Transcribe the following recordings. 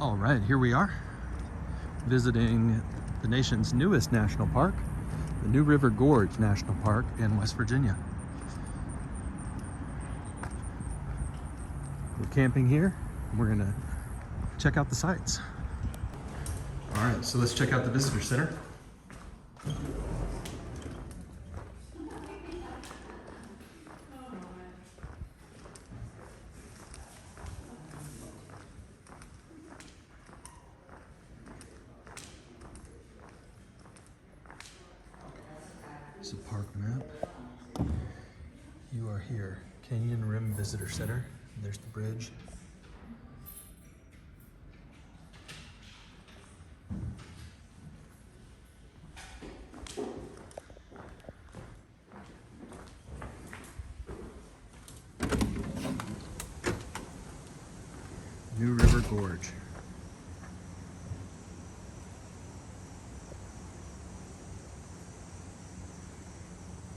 All right, here we are, visiting the nation's newest national park, the new River Gorge National Park in West Virginia. We're camping here, and we're gonna check out the sights. All right, so let's check out the visitor center. It's a park map. You are here, Canyon Rim Visitor Center. There's the bridge. New River Gorge.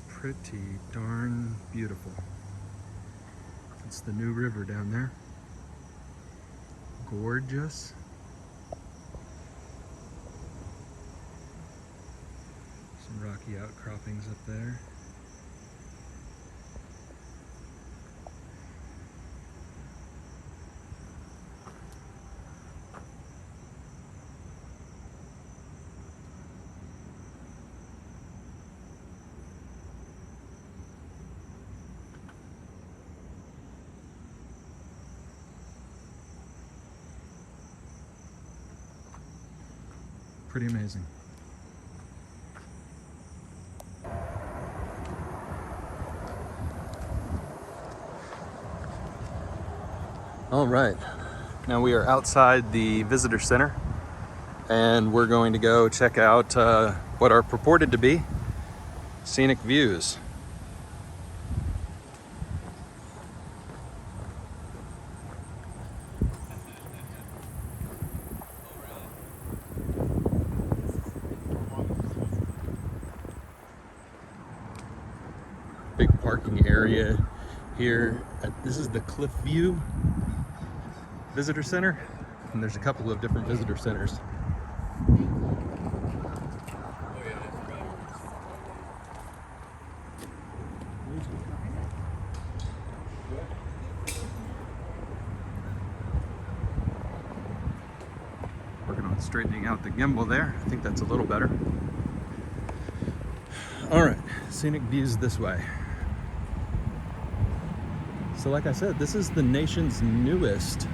Pretty darn beautiful. It's the new river down there. Gorgeous. Some rocky outcroppings up there. Pretty amazing. All right, now we are outside the visitor center, and we're going to go check out what are purported to be scenic views. Big parking area here. This is the Cliff View Visitor Center, and there's a couple of different visitor centers. Working on straightening out the gimbal there. I think that's a little better. All right, scenic views this way. So like I said, this is the nation's newest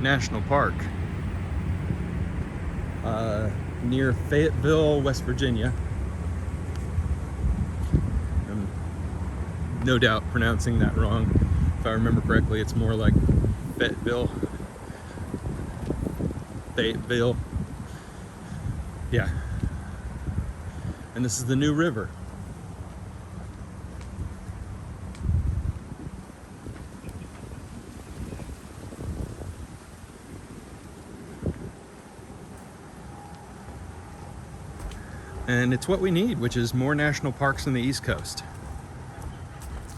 national park, near Fayetteville, West Virginia. I'm no doubt pronouncing that wrong. If I remember correctly, it's more like Fayetteville. Yeah. And this is the new river. And it's what we need, which is more national parks on the East Coast,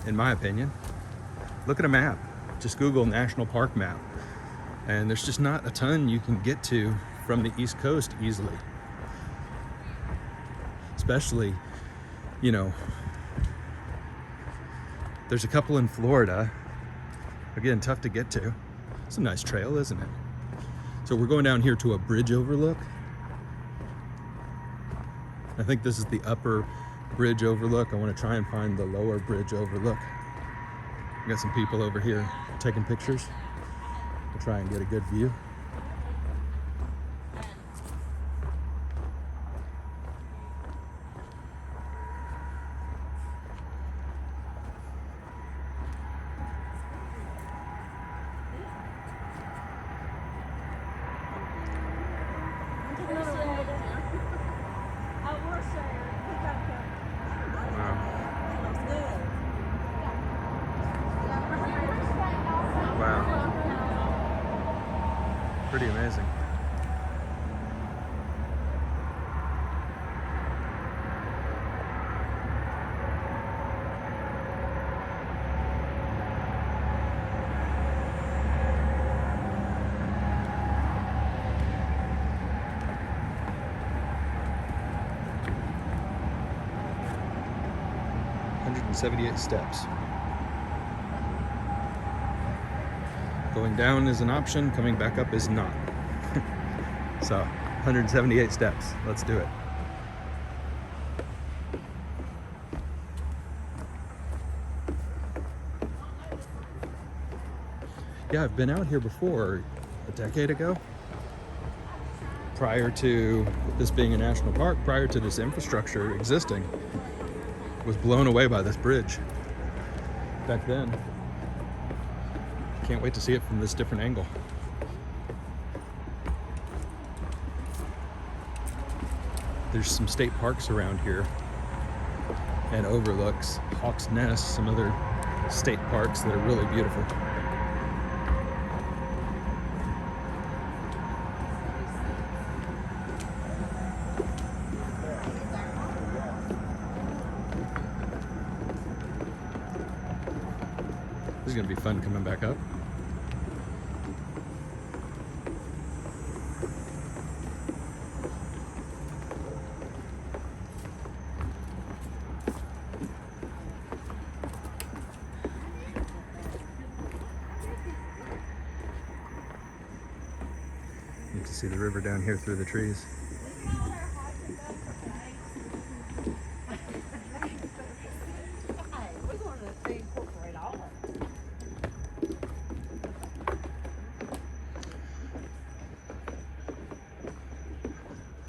in my opinion. Look at a map. Just Google national park map. And there's just not a ton you can get to from the East Coast easily. Especially, you know, there's a couple in Florida. Again, tough to get to. It's a nice trail, isn't it? So we're going down here to a bridge overlook. I think this is the upper bridge overlook. I want to try and find the lower bridge overlook. Got some people over here taking pictures to try and get a good view. Pretty amazing. 178 steps. Going down is an option, coming back up is not. So, 178 steps. Let's do it. Yeah, I've been out here before, a decade ago. Prior to this being a national park, prior to this infrastructure existing, was blown away by this bridge back then. Can't wait to see it from this different angle. There's some state parks around here and overlooks Hawk's Nest, some other state parks that are really beautiful. This is going to be fun coming back up. You can see the river down here through the trees.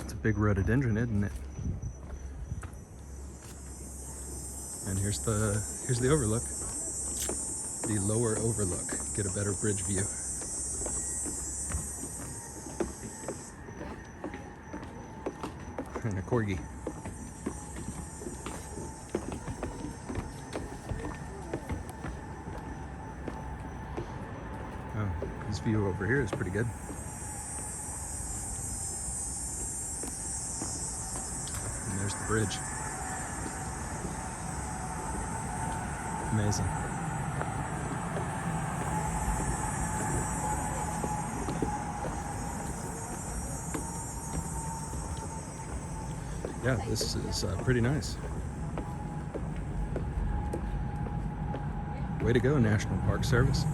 It's a big rhododendron, isn't it? And here's the overlook. The lower overlook. Get a better bridge view. And a corgi. Oh, this view over here is pretty good. And there's the bridge. Amazing. Yeah, this is pretty nice. Way to go, National Park Service.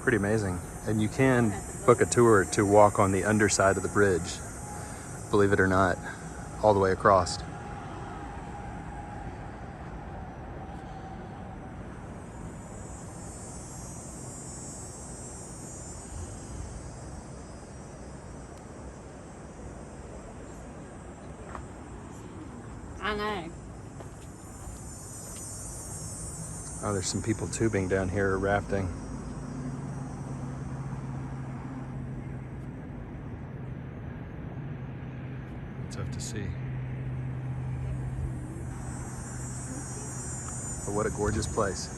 Pretty amazing. And you can book a tour to walk on the underside of the bridge, believe it or not, all the way across. I know. Oh, there's some people tubing down here, rafting. Tough to see. But what a gorgeous place.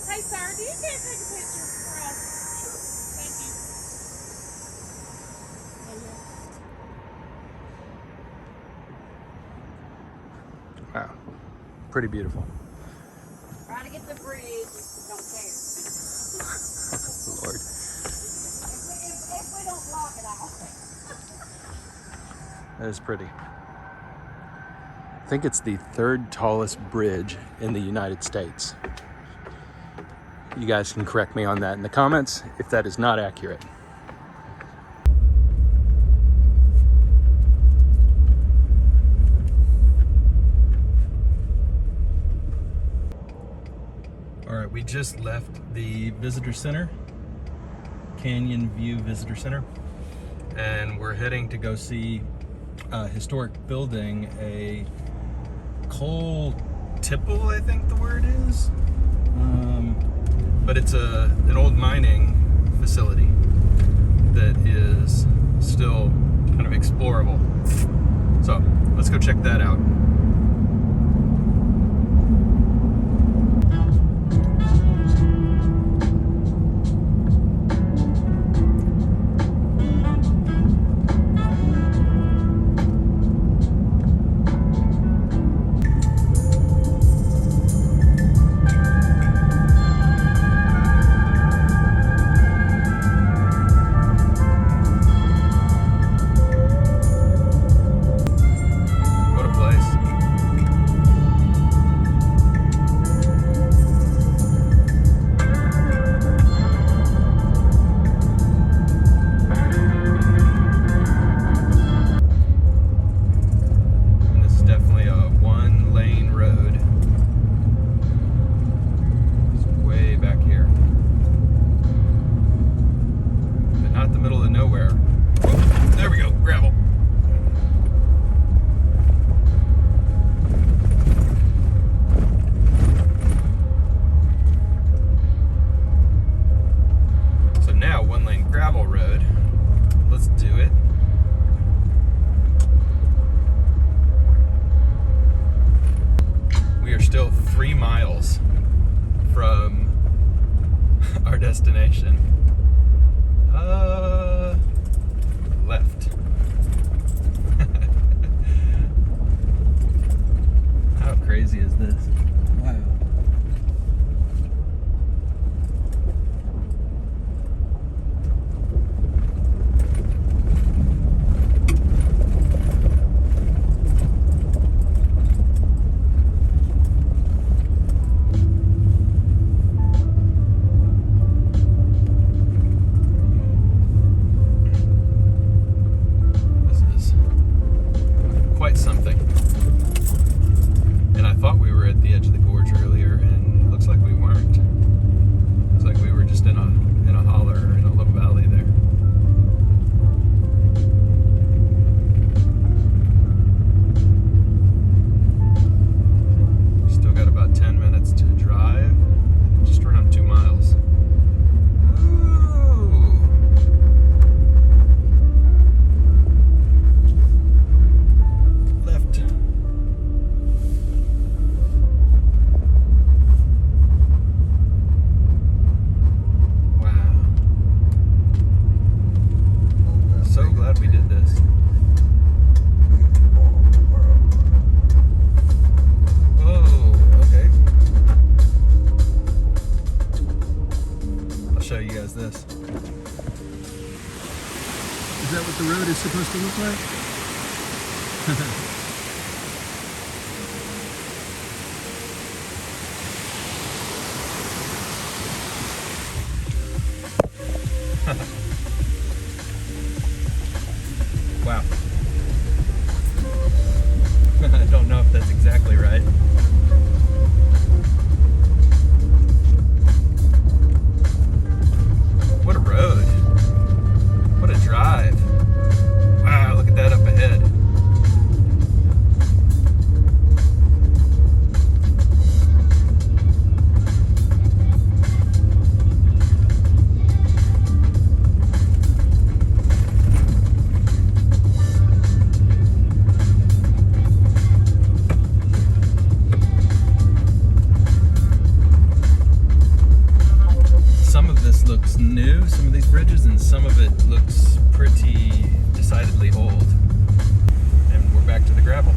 Hey, sir, do you care to take a picture for us? Sure. Thank you. Wow, pretty beautiful. Try to get the bridge. Don't care. Lord. If we don't block it all. That is pretty. I think it's the third tallest bridge in the United States. You guys can correct me on that in the comments if that is not accurate. All right, we just left the visitor center, Canyon View Visitor Center, and we're heading to go see a historic building, a coal tipple, I think the word is. But it's an old mining facility that is still kind of explorable. So let's go check that out. Still 3 miles from our destination. Left. How crazy is this? Wow. Something. And I thought we were at the edge of the gorge earlier, and it looks like we weren't. Looks like we were just in a holler, in a little valley there. Still got about 10 minutes to drive. Just around 2 miles. We did this. Oh, okay. I'll show you guys this. Is that what the road is supposed to look like? Wow. I don't know if that's exactly right. What a road. What a drive. Wow, look at that up ahead. Looks new, some of these bridges, and some of it looks pretty decidedly old. And we're back to the gravel.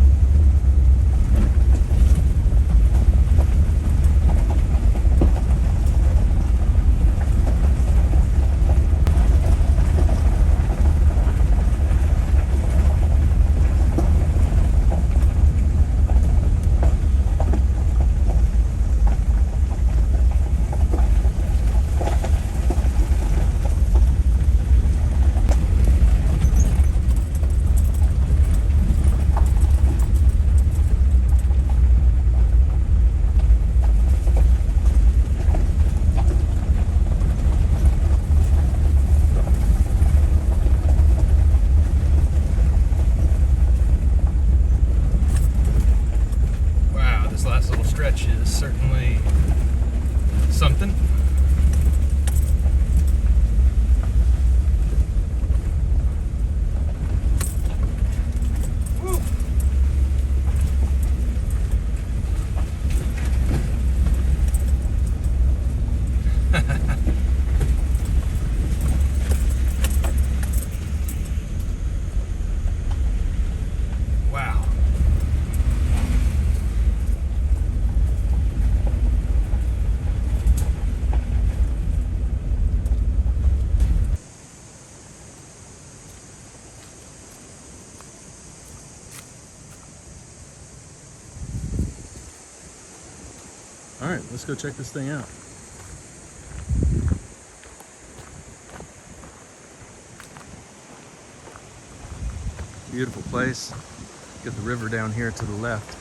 Certainly something. Woo. Wow. All right, let's go check this thing out. Beautiful place. Get the river down here to the left.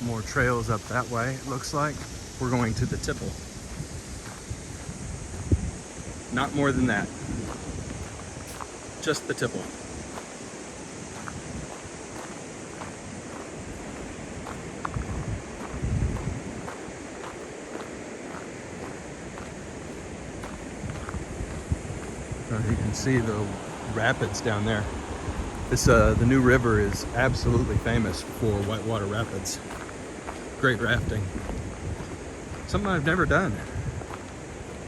More trails up that way, it looks like. We're going to the tipple. Not more than that. Just the tipple. You can see the rapids down there. This the new river is absolutely famous for whitewater rapids. Great rafting. Something I've never done,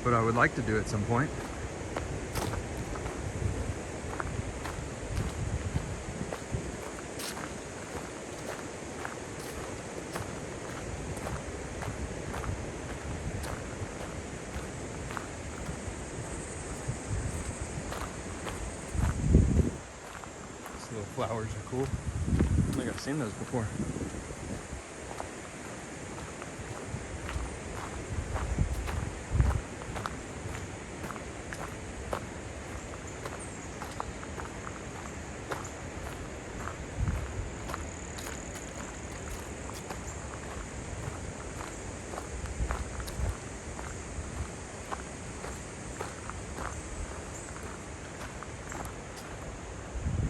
but I would like to do at some point. These little flowers are cool. I think I've seen those before.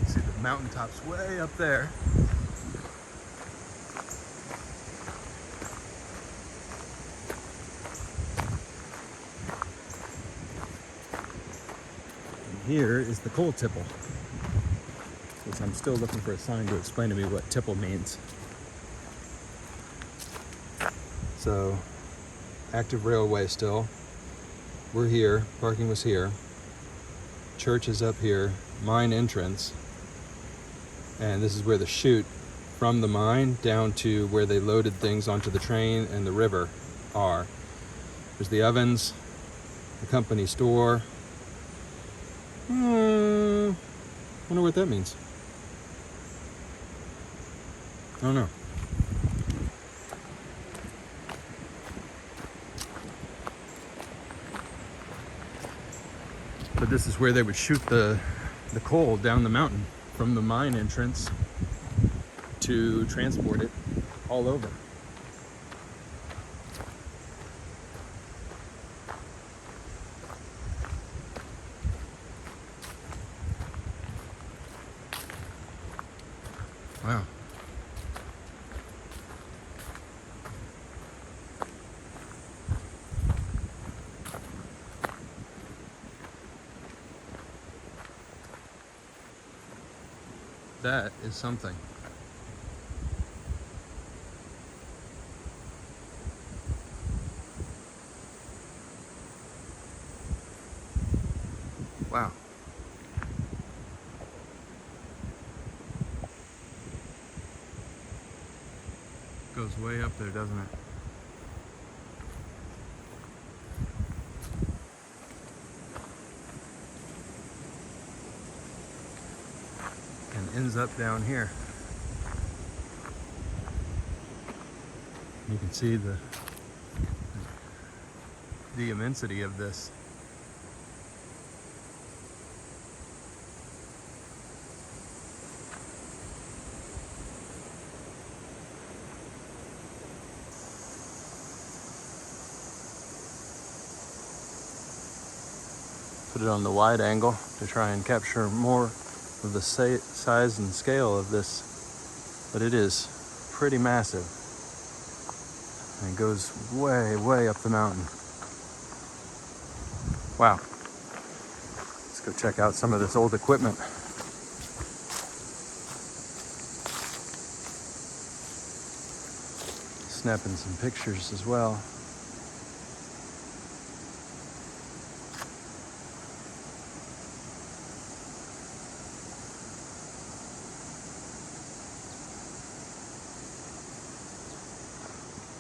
See the mountaintops way up there. And here is the coal tipple, which I'm still looking for a sign to explain to me what tipple means. So, active railway still. We're here, parking was here. Church is up here, mine entrance. And this is where the chute from the mine down to where they loaded things onto the train and the river are. There's the ovens, the company store. Wonder what that means. I don't know. But this is where they would shoot the coal down the mountain from the mine entrance to transport it all over. Wow. That is something. Wow. Goes way up there, doesn't it? And ends up down here. You can see the immensity of this. Put it on the wide angle to try and capture more of the size and scale of this, but it is pretty massive. And it goes way, way up the mountain. Wow. Let's go check out some of this old equipment. Snapping some pictures as well.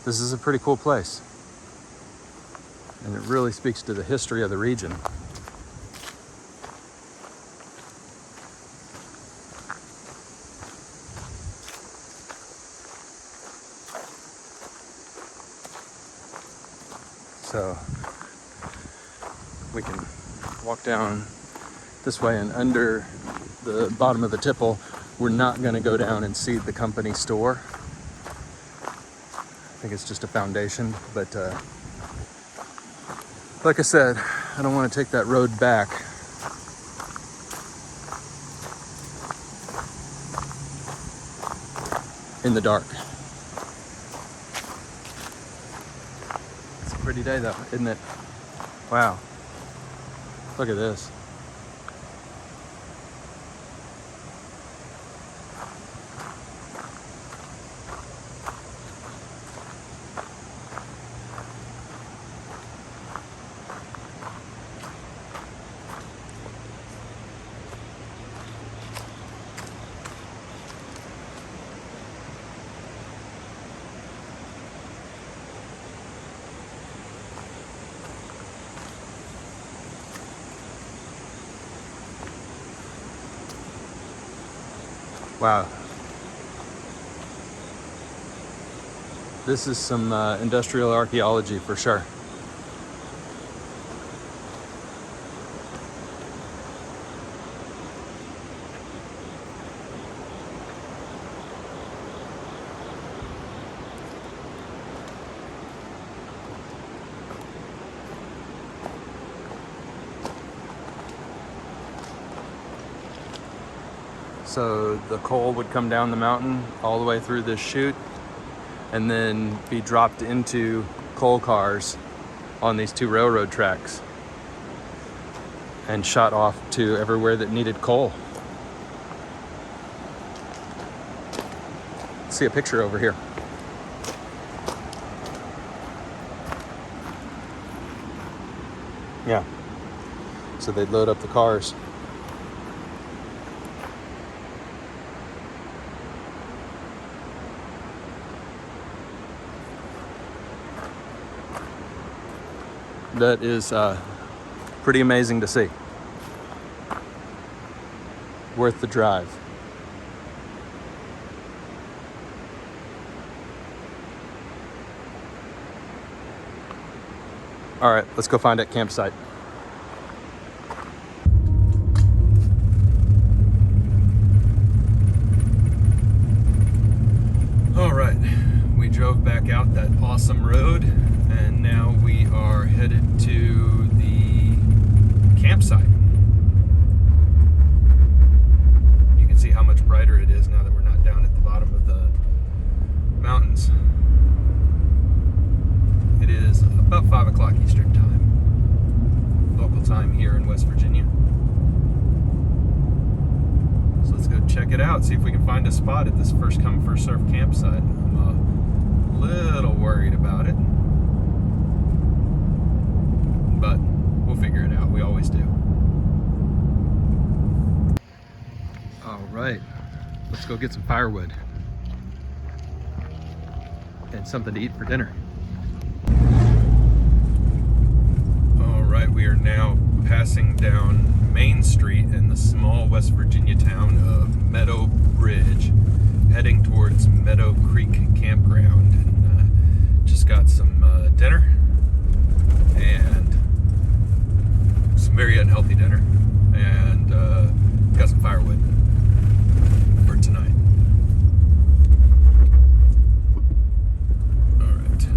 This is a pretty cool place, and it really speaks to the history of the region. So we can walk down this way, and under the bottom of the tipple, we're not going to go down and see the company store. I think it's just a foundation, but like I said, I don't want to take that road back. In the dark. It's a pretty day though, isn't it? Wow. Look at this. Wow. This is some industrial archaeology for sure. So the coal would come down the mountain all the way through this chute and then be dropped into coal cars on these two railroad tracks and shot off to everywhere that needed coal. See a picture over here. Yeah. So they'd load up the cars. That is pretty amazing to see. Worth the drive. All right, let's go find that campsite. All right, we drove back out that awesome road, and now we are headed to the campsite. You can see how much brighter it is now that we're not down at the bottom of the mountains. It is about 5 o'clock Eastern time, local time here in West Virginia. So let's go check it out, see if we can find a spot at this first come, first serve campsite. I'm a little worried about it, but we'll figure it out. We always do. All right, let's go get some firewood and something to eat for dinner. All right, we are now passing down Main Street in the small West Virginia town of Meadow Bridge, heading towards Meadow Creek Campground, and just got some dinner, and some very unhealthy dinner, and got some firewood for tonight. All right,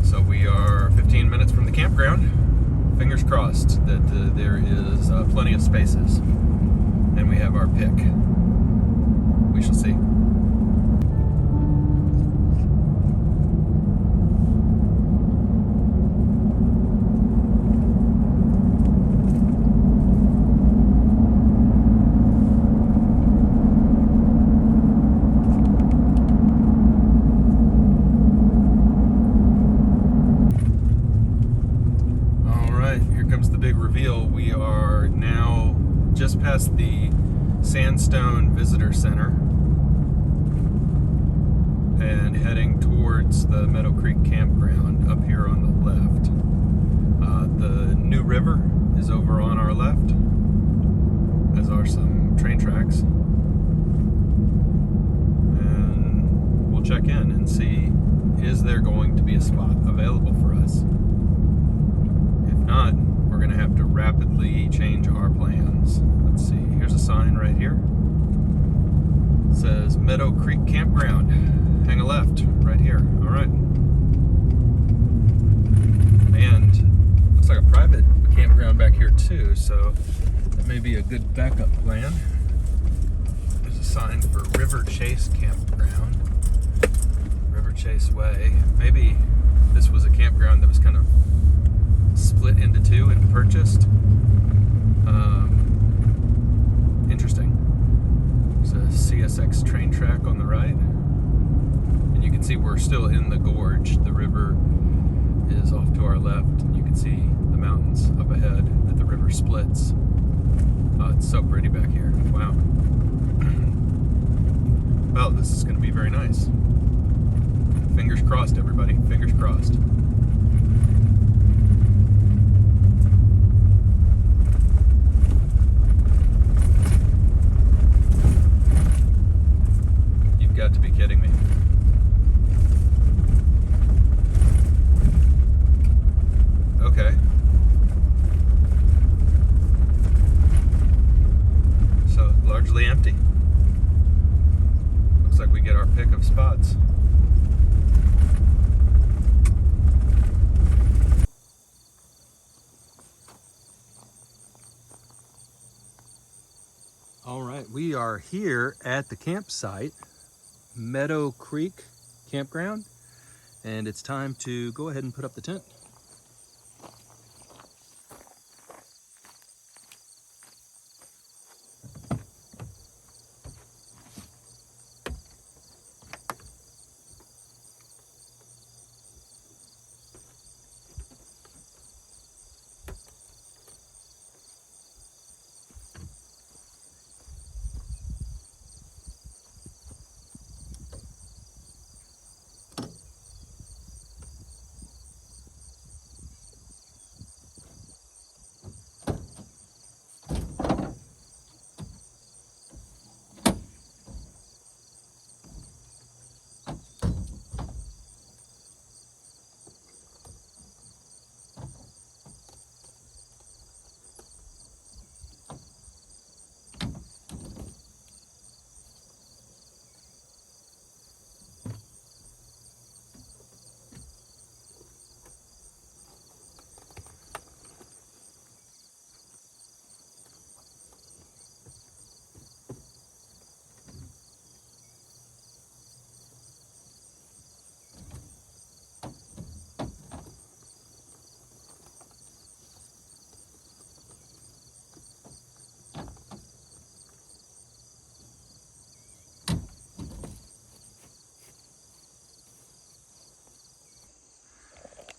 so we are 15 minutes from the campground, fingers crossed that there is plenty of spaces and we have our pick. We shall see. We are now just past the Sandstone Visitor Center and heading towards the Meadow Creek Campground up here on the left. The new river is over on our left, as are some train tracks. And we'll check in and see, is there going to be a spot available for us? If not, we're going to have to rapidly change our plans. Let's see, here's a sign right here. It says Meadow Creek Campground. Hang a left, right here. All right. And looks like a private campground back here too, so that may be a good backup plan. There's a sign for River Chase Campground. River Chase Way. Maybe this was a campground that was kind of split into two and purchased. Interesting. There's a CSX train track on the right. And you can see we're still in the gorge. The river is off to our left. And you can see the mountains up ahead that the river splits. It's so pretty back here. Wow. Well, this is going to be very nice. Fingers crossed, everybody. Fingers crossed. Got to be kidding me. Okay. So largely empty. Looks like we get our pick of spots. All right, we are here at the campsite, Meadow Creek Campground, and it's time to go ahead and put up the tent.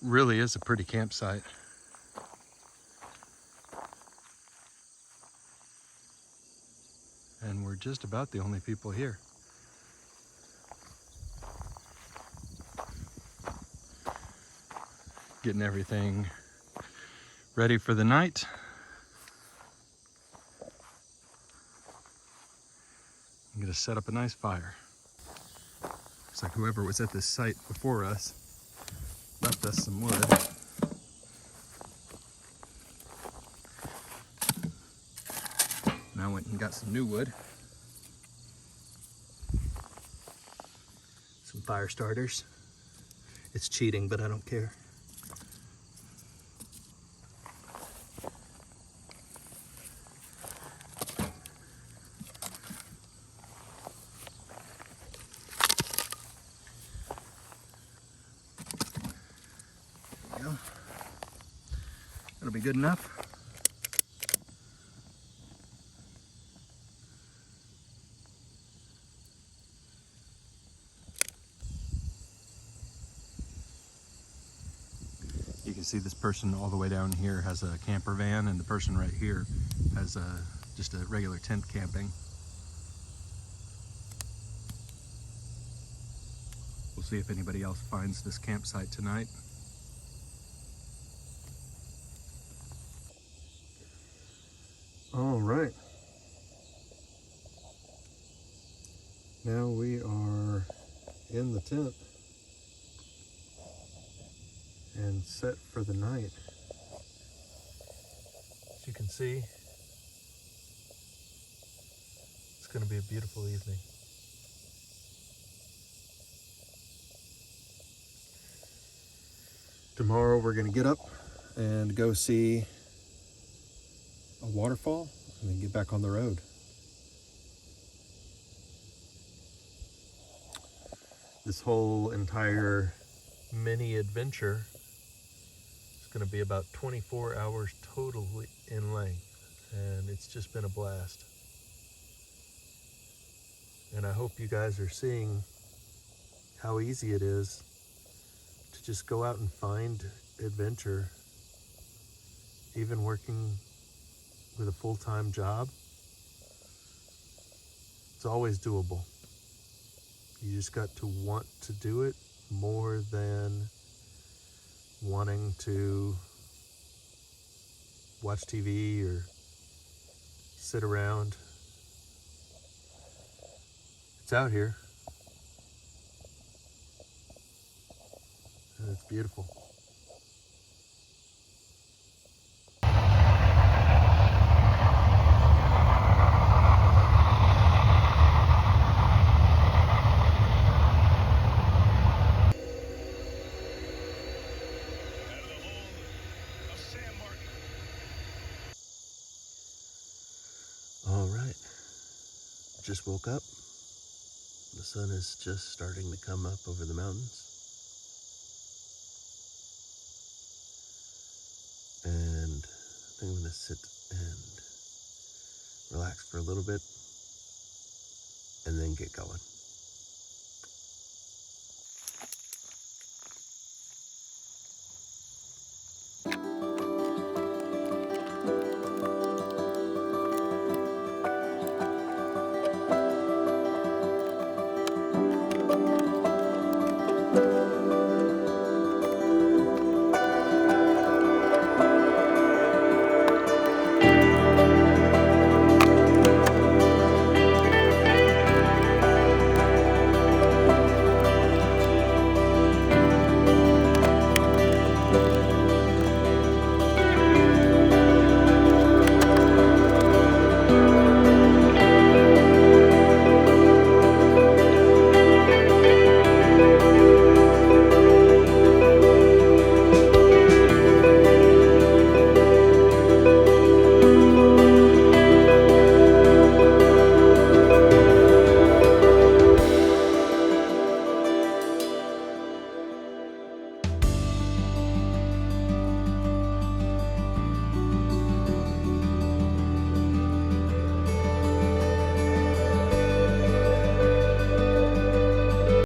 Really is a pretty campsite. And we're just about the only people here. Getting everything ready for the night. I'm gonna set up a nice fire. Looks like whoever was at this site before us left us some wood. And I went and got some new wood. Some fire starters. It's cheating, but I don't care. That'll be good enough. You can see this person all the way down here has a camper van, and the person right here has just a regular tent camping. We'll see if anybody else finds this campsite tonight. All right. Now we are in the tent and set for the night. As you can see, it's going to be a beautiful evening. Tomorrow we're going to get up and go see a waterfall and then get back on the road. This whole entire mini adventure is going to be about 24 hours totally in length, and it's just been a blast. And I hope you guys are seeing how easy it is to just go out and find adventure, even working with a full-time job. It's always doable. You just got to want to do it more than wanting to watch TV or sit around. It's out here. And it's beautiful. All right, just woke up. The sun is just starting to come up over the mountains. And I think I'm gonna sit and relax for a little bit and then get going.